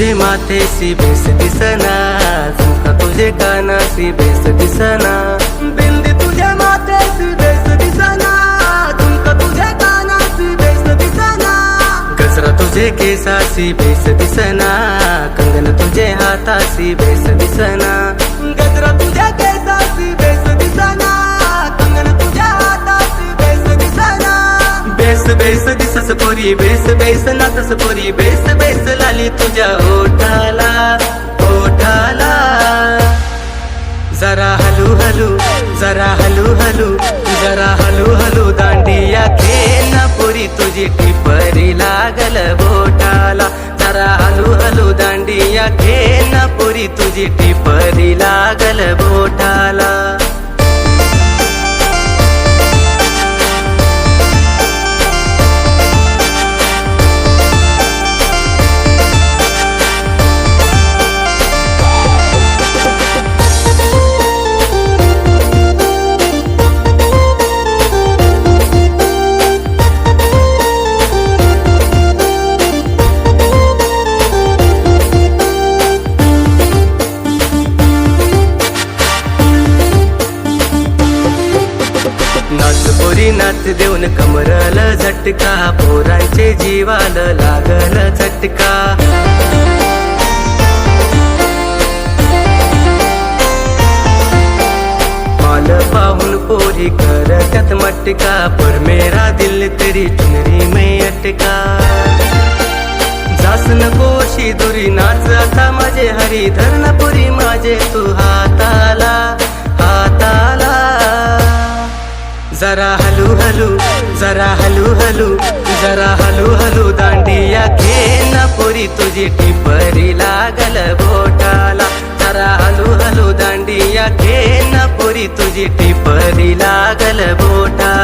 तुझे माथेसी बेस दिसना, झुमका तुझे कानासी बेस दिसना, बिंदी तुझे माथेसी बेस दिसना, झुमका तुझे कानासी बेस दिसना, गजरा तुझे केसासी बेस दिसना, कंगन तुझे हातासी बेस दिसना, गजरा तुझे केसासी बेस दिसना, कंगन तुझे हातासी बेस दिसना, बेस बेस दिसस पोरी बेस बेस नाचस पोरी बेस बेस लाली तुझ्या ओठाला ओठाला, जरा हलू हलू जरा हलू हलू जरा हलू हलू दांडिया खेळना पोरी तुझी टिपरी लागल बोटाला, जरा हलू हलू दांडिया खेळना पोरी तुझी टिपरी लागल बोटाला. नाच पोरी नाच देऊन कमरल झटका, पोरांचे जीवाल लागल झटका, माल पाहून पोरी करत्यात मटका, पर मेरा दिल तेरी चुनरी में अटका, जास नकोशी दुरी नाच आता माझे हरी, धरण पोरी माझे तू हाताला हाताला, जरा हलू हलू जरा हलू हलू जरा हलू हलू दांडिया खेळना पोरी तुझी टिपरी लागल बोटाला, जरा हलू हलू दांडिया खेळना पोरी तुझी टिपरी लागल बोटाला.